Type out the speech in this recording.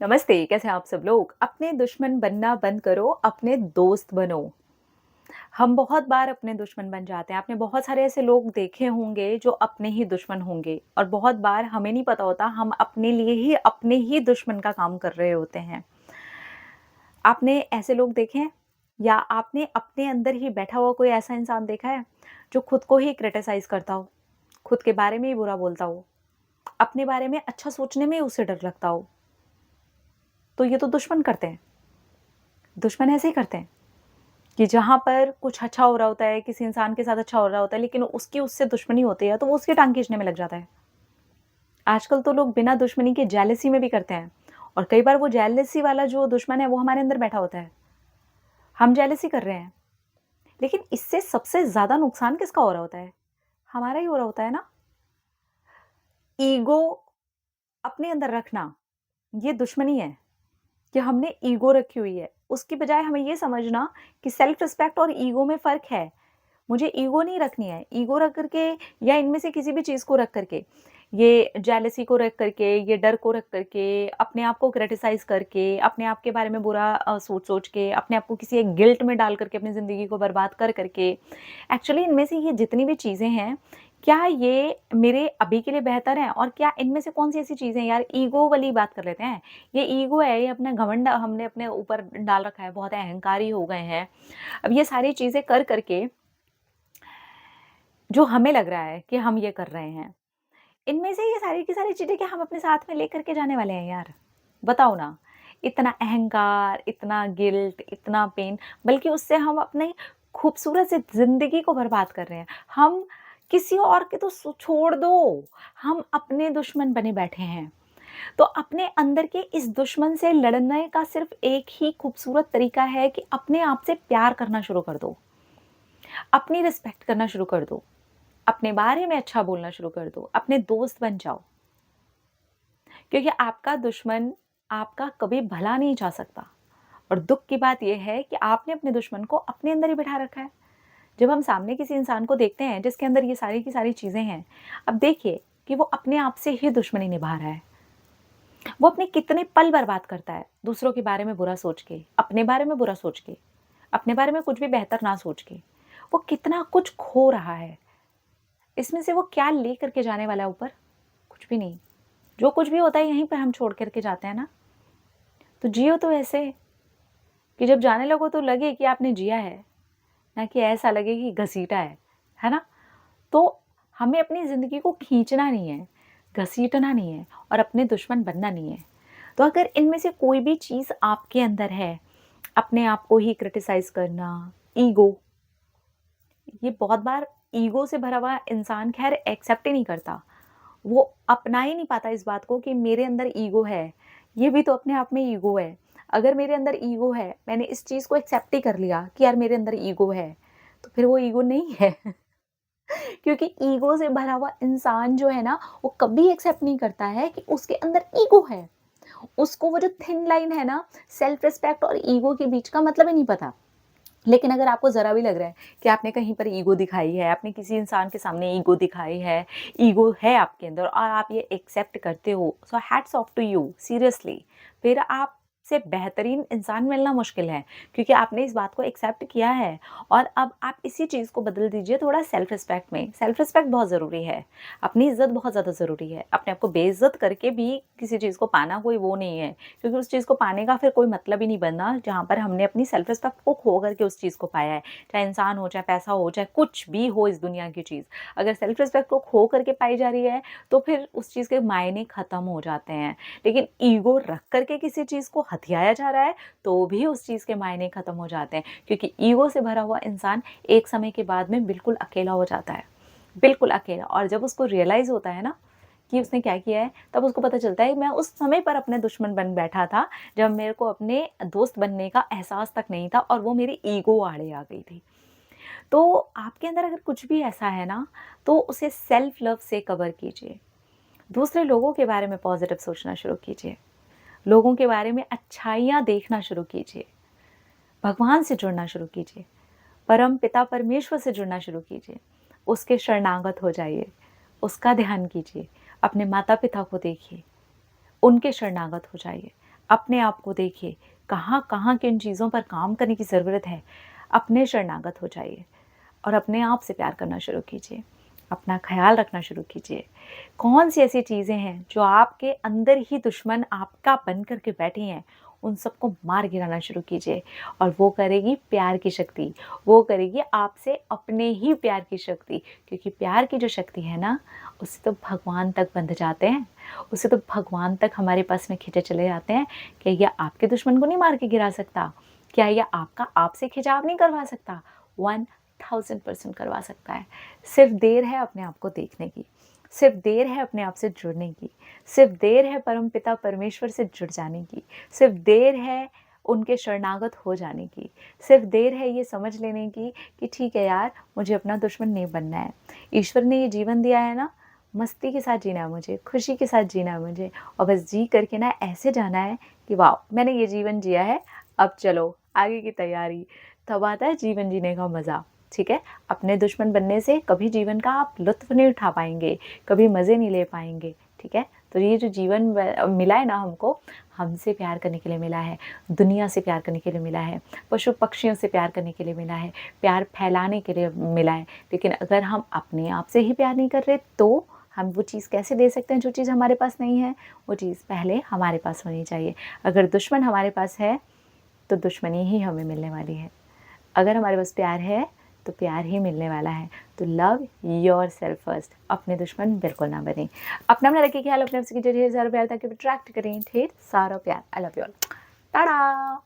नमस्ते, कैसे हैं आप सब लोग? अपने दुश्मन बनना बंद करो, अपने दोस्त बनो। हम बहुत बार अपने दुश्मन बन जाते हैं। आपने बहुत सारे ऐसे लोग देखे होंगे जो अपने ही दुश्मन होंगे और बहुत बार हमें नहीं पता होता हम अपने लिए ही अपने ही दुश्मन का काम कर रहे होते हैं। आपने ऐसे लोग देखे हैं? या आपने अपने अंदर ही बैठा हुआ कोई ऐसा इंसान देखा है जो खुद को ही क्रिटिसाइज़ करता हो, खुद के बारे में ही बुरा बोलता हो, अपने बारे में अच्छा सोचने में उसे डर लगता हो? तो ये तो दुश्मन करते हैं। दुश्मन ऐसे ही करते हैं। कि जहाँ पर कुछ अच्छा हो रहा होता है, किसी इंसान के साथ अच्छा हो रहा होता है, लेकिन उसकी उससे दुश्मनी होती है, तो वो उसकी टाँग खींचने में लग जाता है। आजकल तो लोग बिना दुश्मनी के जेलसी में भी करते हैं और कई बार वो जेलसी वाला जो दुश्मन है, वो हमारे अंदर बैठा होता है। हम जेलसी कर रहे हैं, लेकिन इससे सबसे ज़्यादा नुकसान किसका हो रहा होता है? हमारा ही हो रहा होता है ना। ईगो अपने अंदर रखना, ये दुश्मनी है कि हमने ईगो रखी हुई है। उसकी बजाय हमें ये समझना कि सेल्फ रिस्पेक्ट और ईगो में फ़र्क है। मुझे ईगो नहीं रखनी है। ईगो रख कर के या इनमें से किसी भी चीज़ को रख कर के, ये जेलसी को रख कर के, ये डर को रख कर के, अपने आप को क्रिटिसाइज़ करके, अपने आप के बारे में बुरा सोच-सोच के, अपने आप को किसी एक गिल्ट में डाल कर के अपनी ज़िंदगी को बर्बाद कर के, एक्चुअली इनमें से ये जितनी भी चीज़ें हैं, क्या ये मेरे अभी के लिए बेहतर हैं? और क्या इनमें से कौन-सी ऐसी चीज़ें हैं यार, ईगो वाली बात कर लेते हैं। ये ईगो है, ये अपना घमंड हमने अपने ऊपर डाल रखा है, बहुत अहंकारी हो गए हैं। अब ये सारी चीज़ें कर के जो हमें लग रहा है कि हम ये कर रहे हैं, इनमें से ये सारी की सारी चीज़ें क्या हम अपने साथ में लेकर के जाने वाले हैं यार? बताओ ना। इतना अहंकार, इतना गिल्ट, इतना पेन, बल्कि उससे हम अपनी खूबसूरत सी ज़िंदगी को बर्बाद कर रहे हैं। हम किसी और के तो छोड़ दो, हम अपने दुश्मन बने बैठे हैं। तो अपने अंदर के इस दुश्मन से लड़ने का सिर्फ़ एक ही खूबसूरत तरीका है कि अपने आप से प्यार करना शुरू कर दो। अपनी रिस्पेक्ट करना शुरू कर दो। अपने बारे में अच्छा बोलना शुरू कर दो, अपने दोस्त बन जाओ। क्योंकि आपका दुश्मन आपका कभी भला नहीं चाह सकता और दुःख की बात ये है कि आपने अपने दुश्मन को अपने अंदर ही बिठा रखा है। जब हम सामने किसी इंसान को देखते हैं जिसके अंदर ये सारी की सारी चीज़ें हैं, अब देखिए कि वो अपने आप से ही दुश्मनी निभा रहा है। वो अपने कितने पल बर्बाद करता है, दूसरों के बारे में बुरा सोच के, अपने बारे में बुरा सोच के, अपने बारे में कुछ भी बेहतर ना सोच के। वो कितना कुछ खो रहा है। इसमें से वो क्या ले करके जाने वाला है ऊपर? कुछ भी नहीं। जो कुछ भी होता है यहीं पर हम छोड़ कर के जाते हैं ना। तो जियो तो ऐसे कि जब जाने लगो तो लगे कि आपने जिया है, ना कि ऐसा लगे कि घसीटा है ना? तो हमें अपनी ज़िंदगी को खींचना नहीं है, घसीटना नहीं है और अपने दुश्मन बनना नहीं है। तो अगर इनमें से कोई भी चीज़ आपके अंदर है, अपने आप को ही क्रिटिसाइज़ करना, ईगो, ये बहुत बार ईगो से भरा हुआ इंसान ख़ैर एक्सेप्ट ही नहीं करता। वो अपना ही नहीं पाता इस बात को कि मेरे अंदर ईगो है। ये भी तो अपने आप में ईगो है। अगर मेरे अंदर ईगो है, मैंने इस चीज़ को एक्सेप्ट ही कर लिया कि यार मेरे अंदर ईगो है, तो फिर वो ईगो नहीं है। क्योंकि ईगो से भरा हुआ इंसान जो है ना, वो कभी एक्सेप्ट नहीं करता है कि उसके अंदर ईगो है। उसको वो जो थिन लाइन है ना, सेल्फ रिस्पेक्ट और ईगो के बीच का मतलब ही नहीं पता। लेकिन अगर आपको ज़रा भी लग रहा है कि आपने कहीं पर ईगो दिखाई है, आपने किसी इंसान के सामने ईगो दिखाई है, ईगो है आपके अंदर और आप ये एक्सेप्ट करते हो, so hats off to you seriously. फिर आपसे बेहतरीन इंसान मिलना मुश्किल है क्योंकि आपने इस बात को एक्सेप्ट किया है और अब आप इसी चीज़ को बदल दीजिए थोड़ा सेल्फ रिस्पेक्ट में। सेल्फ रिस्पेक्ट बहुत ज़रूरी है, अपनी इज़्ज़त बहुत ज़्यादा ज़रूरी है। अपने आप को बेइज़्ज़त करके भी किसी चीज़ को पाना कोई वो नहीं है। क्योंकि उस चीज़ को पाने का फिर कोई मतलब ही नहीं बनना जहाँ पर हमने अपनी सेल्फ रिस्पेक्ट को खो करके उस चीज़ को पाया है। चाहे इंसान हो, चाहे पैसा हो, चाहे कुछ भी हो इस दुनिया की चीज़। अगर सेल्फ रिस्पेक्ट को खो करके पाई जा रही है, तो फिर उस चीज़ के मायने ख़त्म हो जाते हैं। लेकिन ईगो रख करके किसी चीज़ को हथियाया जा रहा है, तो भी उस चीज़ के मायने ख़त्म हो जाते हैं। क्योंकि ईगो से भरा हुआ इंसान एक समय के बाद में बिल्कुल अकेला हो जाता है। बिल्कुल अकेला, और जब उसको रियलाइज़ होता है ना कि उसने क्या किया है, तब उसको पता चलता है मैं उस समय पर अपने दुश्मन बन बैठा था, जब मेरे को अपने दोस्त बनने का एहसास तक नहीं था और वो मेरी ईगो आड़े आ गई थी। तो आपके अंदर अगर कुछ भी ऐसा है ना, तो उसे सेल्फ लव से कवर कीजिए। दूसरे लोगों के बारे में पॉज़िटिव सोचना शुरू कीजिए। लोगों के बारे में अच्छाइयाँ देखना शुरू कीजिए। भगवान से जुड़ना शुरू कीजिए। परम पिता परमेश्वर से जुड़ना शुरू कीजिए। उसके शरणागत हो जाइए। उसका ध्यान कीजिए। अपने माता-पिता को देखिए। उनके शरणागत हो जाइए। अपने आप को देखिए, कहाँ-कहाँ किन चीज़ों पर काम करने की ज़रूरत है। अपने शरणागत हो जाइए और अपने आप से प्यार करना शुरू कीजिए। अपना ख़्याल रखना शुरू कीजिए। कौन-सी ऐसी चीज़ें हैं जो आपके अंदर ही दुश्मन आपका बन कर के बैठी हैं, उन सबको मार गिराना शुरू कीजिए और वो करेगी प्यार की शक्ति, वो करेगी आपसे अपने ही प्यार की शक्ति, क्योंकि प्यार की जो शक्ति है ना, उससे तो भगवान तक बंध जाते हैं, उससे तो भगवान तक हमारे पास में खींचे चले जाते हैं। क्या ये आपके दुश्मन को नहीं मार के गिरा सकता? क्या ये आपका आपसे खिंचाव नहीं करवा सकता? 1000% करवा सकता है। सिर्फ देर है अपने आप को देखने की, सिर्फ देर है अपने आप से जुड़ने की, सिर्फ देर है परमपिता परमेश्वर से जुड़ जाने की, सिर्फ देर है उनके शरणागत हो जाने की, सिर्फ देर है ये समझ लेने की कि ठीक है यार, मुझे अपना दुश्मन नहीं बनना है। ईश्वर ने ये जीवन दिया है ना, मस्ती के साथ जीना है मुझे, खुशी के साथ जीना है मुझे और बस जी करके ना ऐसे जाना है कि वाह! मैंने ये जीवन जिया है, अब चलो आगे की तैयारी। तब आता है जीवन जीने का मज़ा। ठीक है? अपने दुश्मन बनने से कभी जीवन का आप लुत्फ़ नहीं उठा पाएँगे, कभी मज़े नहीं ले पाएँगे, ठीक है? तो ये जो जीवन मिला है ना हमको, हमसे प्यार करने के लिए मिला है, दुनिया से प्यार करने के लिए मिला है, पशु-पक्षियों से प्यार करने के लिए मिला है, प्यार फैलाने के लिए मिला है। लेकिन अगर हम अपने आप से ही प्यार नहीं कर रहे, तो हम वो चीज़ कैसे दे सकते हैं जो चीज़ हमारे पास नहीं है? वो चीज़ पहले हमारे पास होनी चाहिए। अगर दुश्मन हमारे पास है, तो दुश्मनी ही हमें मिलने वाली है। अगर हमारे पास प्यार है तो प्यार ही मिलने वाला है। तो लव योरसेल्फ फर्स्ट। अपने दुश्मन बिल्कुल ना बनें। अपना रखिए ख्याल, अपने आप से कीजिए ढेर सारा प्यार ताकि अट्रैक्ट करें ढेर सारा प्यार। I love you all. Tata.